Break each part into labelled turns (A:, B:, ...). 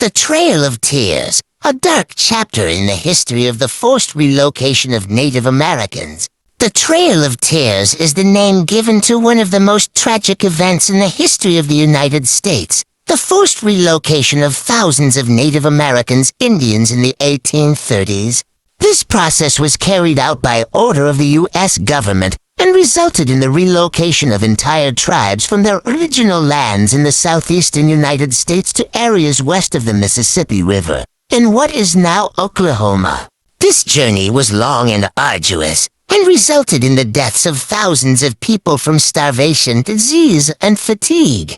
A: The Trail of Tears, a dark chapter in the history of the forced relocation of Native Americans. The Trail of Tears is the name given to one of the most tragic events in the history of the United States, the forced relocation of thousands of Native Americans Indians in the 1830s. This process was carried out by order of the U.S. government and resulted in the relocation of entire tribes from their original lands in the southeastern United States to areas west of the Mississippi River, in what is now Oklahoma. This journey was long and arduous, and resulted in the deaths of thousands of people from starvation, disease, and fatigue.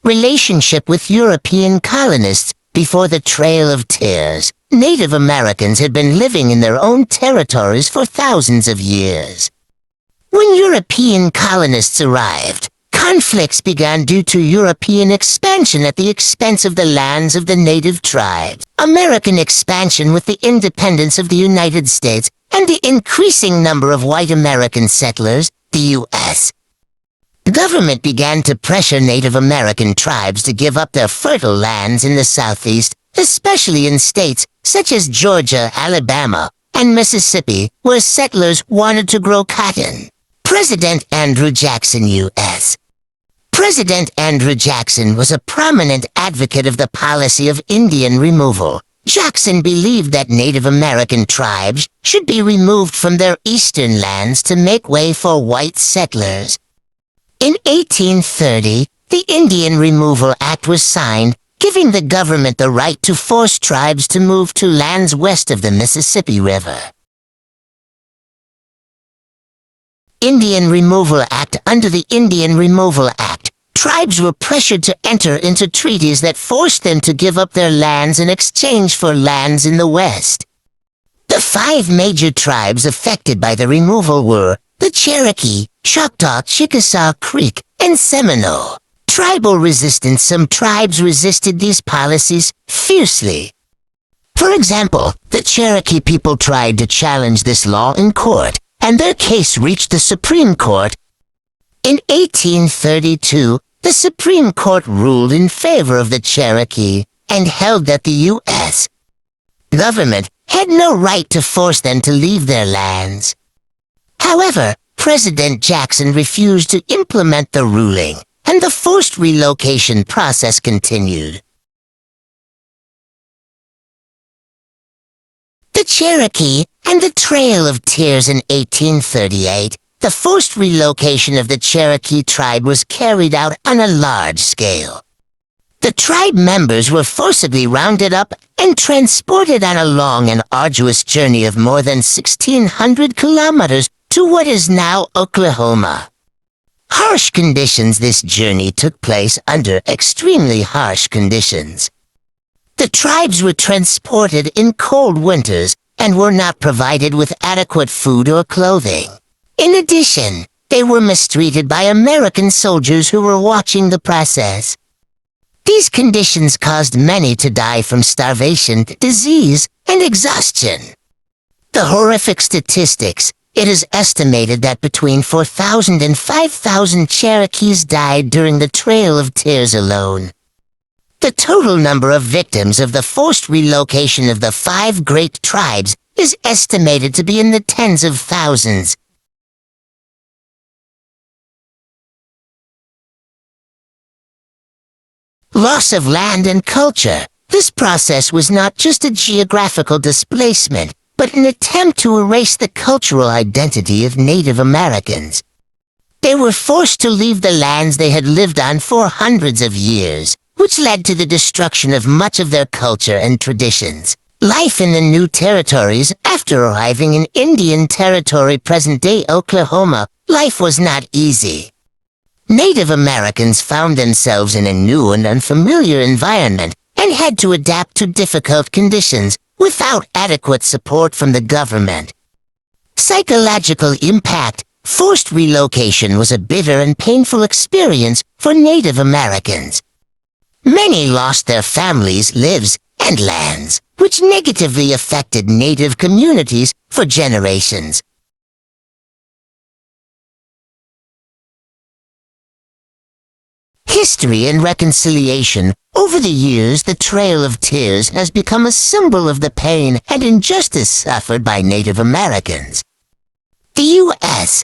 A: Relationship with European colonists. Before the Trail of Tears, Native Americans had been living in their own territories for thousands of years. When European colonists arrived, conflicts began due to European expansion at the expense of the lands of the native tribes, American expansion with the independence of the United States, and the increasing number of white American settlers, the U.S. The government began to pressure Native American tribes to give up their fertile lands in the Southeast, especially in states such as Georgia, Alabama, and Mississippi, where settlers wanted to grow cotton. President Andrew Jackson, U.S. President Andrew Jackson was a prominent advocate of the policy of Indian removal. Jackson believed that Native American tribes should be removed from their eastern lands to make way for white settlers. In 1830, the Indian Removal Act was signed, giving the government the right to force tribes to move to lands west of the Mississippi River. Indian Removal Act. Under the Indian Removal Act, tribes were pressured to enter into treaties that forced them to give up their lands in exchange for lands in the West. The 5 major tribes affected by the removal were the Cherokee, Choctaw, Chickasaw, Creek, and Seminole. Tribal resistance. Some tribes resisted these policies fiercely. For example, the Cherokee people tried to challenge this law in court, and their case reached the Supreme Court. In 1832, the Supreme Court ruled in favor of the Cherokee and held that the U.S. government had no right to force them to leave their lands. However, President Jackson refused to implement the ruling, and the forced relocation process continued. The Cherokee and the Trail of Tears. In 1838, the forced relocation of the Cherokee tribe was carried out on a large scale. The tribe members were forcibly rounded up and transported on a long and arduous journey of more than 1,600 kilometers to what is now Oklahoma. Harsh conditions. This journey took place under extremely harsh conditions. The tribes were transported in cold winters and were not provided with adequate food or clothing. In addition, they were mistreated by American soldiers who were watching the process. These conditions caused many to die from starvation, disease, and exhaustion. The horrific statistics. It is estimated that between 4,000 and 5,000 Cherokees died during the Trail of Tears alone. The total number of victims of the forced relocation of the 5 great tribes is estimated to be in the tens of thousands. Loss of land and culture. This process was not just a geographical displacement, but an attempt to erase the cultural identity of Native Americans. They were forced to leave the lands they had lived on for hundreds of years, which led to the destruction of much of their culture and traditions. Life in the new territories. After arriving in Indian Territory, present-day Oklahoma, life was not easy. Native Americans found themselves in a new and unfamiliar environment and had to adapt to difficult conditions without adequate support from the government. Psychological impact. Forced relocation was a bitter and painful experience for Native Americans. Many lost their families, lives, and lands, which negatively affected Native communities for generations. History and reconciliation. Over the years, the Trail of Tears has become a symbol of the pain and injustice suffered by Native Americans. The U.S.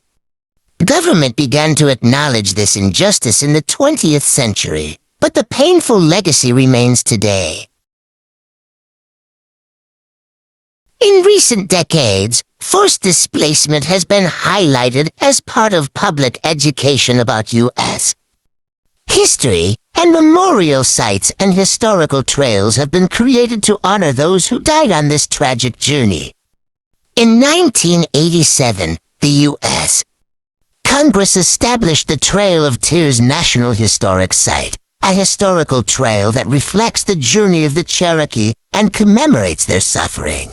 A: government began to acknowledge this injustice in the 20th century, but the painful legacy remains today. In recent decades, forced displacement has been highlighted as part of public education about U.S. history, and memorial sites and historical trails have been created to honor those who died on this tragic journey. In 1987, the U.S. Congress established the Trail of Tears National Historic Site, a historical trail that reflects the journey of the Cherokee and commemorates their suffering.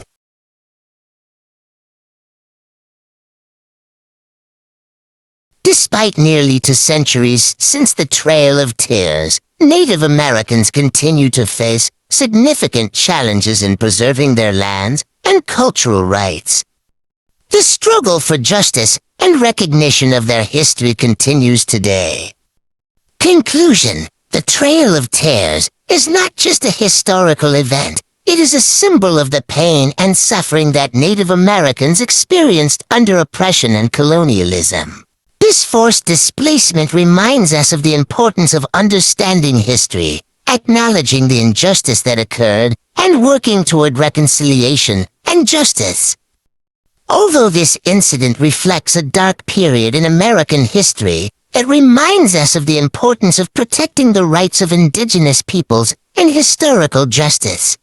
A: Despite nearly 2 centuries since the Trail of Tears, Native Americans continue to face significant challenges in preserving their lands and cultural rights. The struggle for justice and recognition of their history continues today. Conclusion: the Trail of Tears is not just a historical event, it is a symbol of the pain and suffering that Native Americans experienced under oppression and colonialism. This forced displacement reminds us of the importance of understanding history, acknowledging the injustice that occurred, and working toward reconciliation and justice. Although this incident reflects a dark period in American history, it reminds us of the importance of protecting the rights of indigenous peoples and historical justice.